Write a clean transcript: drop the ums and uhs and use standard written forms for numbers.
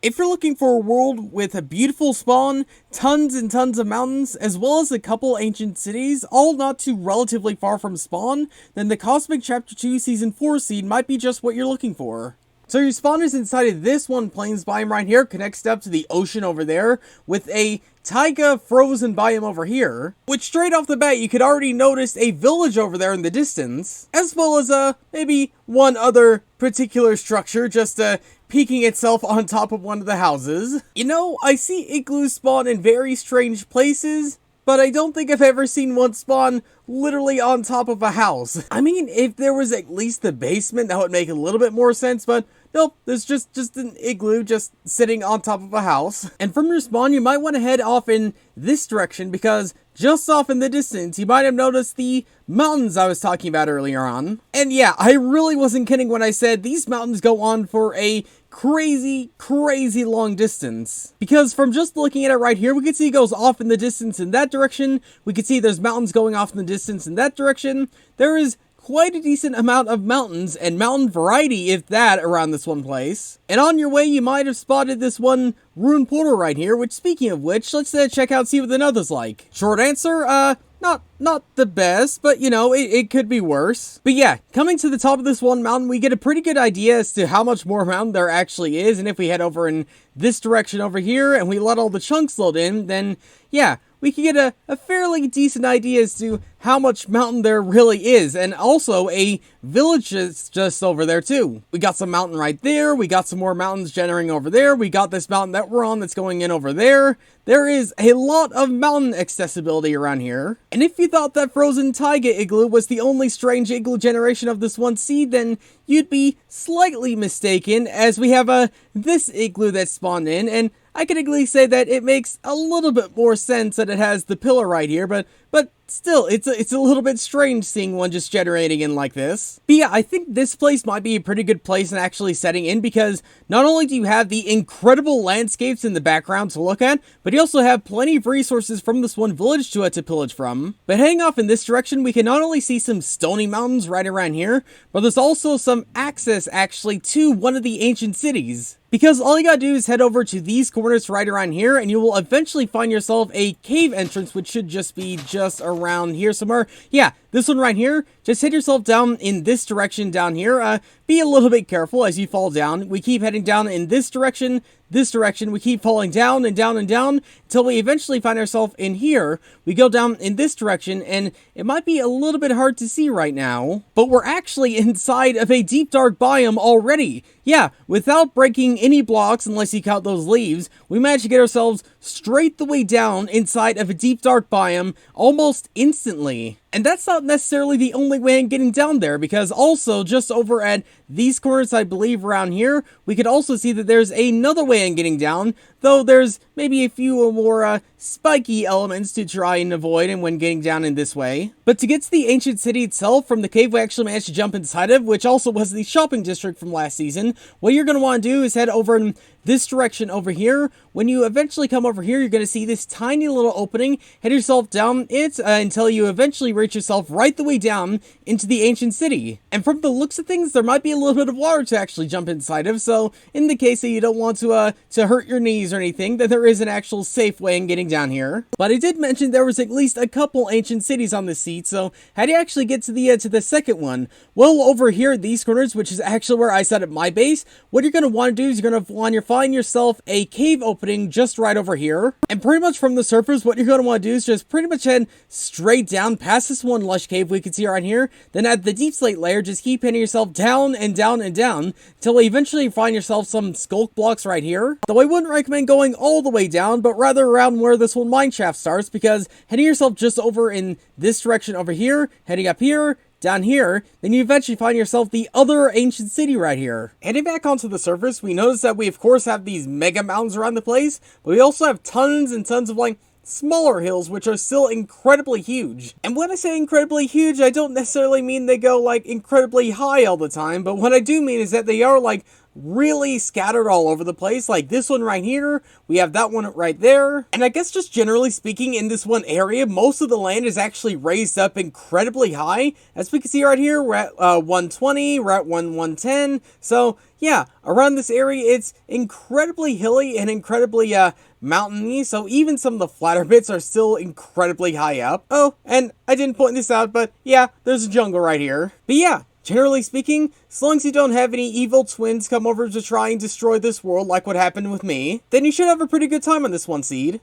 If you're looking for a world with a beautiful spawn, tons and tons of mountains, as well as a couple ancient cities, all not too relatively far from spawn, then the Cosmic Chapter 2 Season 4 seed might be just what you're looking for. So your spawn is inside of this one plains biome right here, connects up to the ocean over there, with a taiga frozen biome over here, which straight off the bat you could already notice a village over there in the distance, as well as maybe one other particular structure just peeking itself on top of one of the houses. You know, I see igloos spawn in very strange places, but I don't think I've ever seen one spawn literally on top of a house. I mean, if there was at least the basement, that would make a little bit more sense, but nope, there's just an igloo just sitting on top of a house. And from your spawn, you might want to head off in this direction, because just off in the distance, you might have noticed the mountains I was talking about earlier on. And yeah, I really wasn't kidding when I said these mountains go on for a crazy long distance. Because from just looking at it right here, we can see it goes off in the distance in that direction. We can see there's mountains going off in the distance in that direction. There is quite a decent amount of mountains and mountain variety, if that, around this one place. And on your way, you might have spotted this one Rune Portal right here, which, speaking of which, let's check out, see what the other's like. Short answer, not the best, but you know, it could be worse. But yeah, coming to the top of this one mountain, we get a pretty good idea as to how much more mountain there actually is. And if we head over in this direction over here and we let all the chunks load in, then yeah, we can get a fairly decent idea as to how much mountain there really is. And also a village is just over there too. We got some mountain right there. We got some more mountains generating over there. We got this mountain that we're on that's going in over there. There is a lot of mountain accessibility around here. And if you thought that frozen taiga igloo was the only strange igloo generation of this one seed, then you'd be slightly mistaken, as we have this igloo that spawned in, and I can at least say that it makes a little bit more sense that it has the pillar right here, but still, it's a little bit strange seeing one just generating in like this. But yeah, I think this place might be a pretty good place in actually setting in, because not only do you have the incredible landscapes in the background to look at, but you also have plenty of resources from this one village to pillage from. But heading off in this direction, we can not only see some stony mountains right around here, but there's also some access actually to one of the ancient cities. Because all you gotta do is head over to these corners right around here, and you will eventually find yourself a cave entrance, which should just be just around here somewhere. Yeah, this one right here. Just head yourself down in this direction down here. Be a little bit careful as you fall down. We keep heading down in this direction. We keep falling down and down and down until we eventually find ourselves in here. We go down in this direction, and it might be a little bit hard to see right now, but we're actually inside of a deep dark biome already. Yeah, without breaking any blocks, unless you count those leaves, we managed to get ourselves straight the way down inside of a deep dark biome almost instantly. And that's not necessarily the only way in getting down there, because also just over at these corners, I believe around here, we could also see that there's another way in getting down, though there's maybe a few more spiky elements to try and avoid and when getting down in this way. But to get to the ancient city itself from the cave we actually managed to jump inside of, which also was the shopping district from last season, what you're going to want to do is head over in this direction over here. When you eventually come over here, you're going to see this tiny little opening. Head yourself down it until you eventually reach yourself right the way down into the ancient city. And from the looks of things, there might be a little bit of water to actually jump inside of, so in the case that you don't want to hurt your knees or anything, then there is an actual safe way in getting down here. But I did mention there was at least a couple ancient cities on this seat, so how do you actually get to the second one? Well, over here at these corners, which is actually where I set up my base, what you're going to want to do is you're going to want to find yourself a cave opening just right over here. And pretty much from the surface, what you're going to want to do is just pretty much head straight down past this one lush cave we can see right here. Then at the deep slate layer, just keep heading yourself down and down and down until you eventually find yourself some skulk blocks right here. Though I wouldn't recommend going all the way down, but rather around where this one mine shaft starts, because heading yourself just over in this direction over here, heading up here, down here, then you eventually find yourself the other ancient city right here. Heading back onto the surface, we notice that we of course have these mega mountains around the place, but we also have tons and tons of like smaller hills, which are still incredibly huge. And when I say incredibly huge, I don't necessarily mean they go like incredibly high all the time, but what I do mean is that they are like really scattered all over the place. Like this one right here, we have that one right there. And I guess just generally speaking, in this one area, most of the land is actually raised up incredibly high. As we can see right here, we're at 120, we're at 110. So yeah, around this area, it's incredibly hilly and incredibly mountainy, so even some of the flatter bits are still incredibly high up. Oh, and I didn't point this out, but yeah, there's a jungle right here. But yeah, generally speaking, as long as you don't have any evil twins come over to try and destroy this world like what happened with me, then you should have a pretty good time on this one, Seed.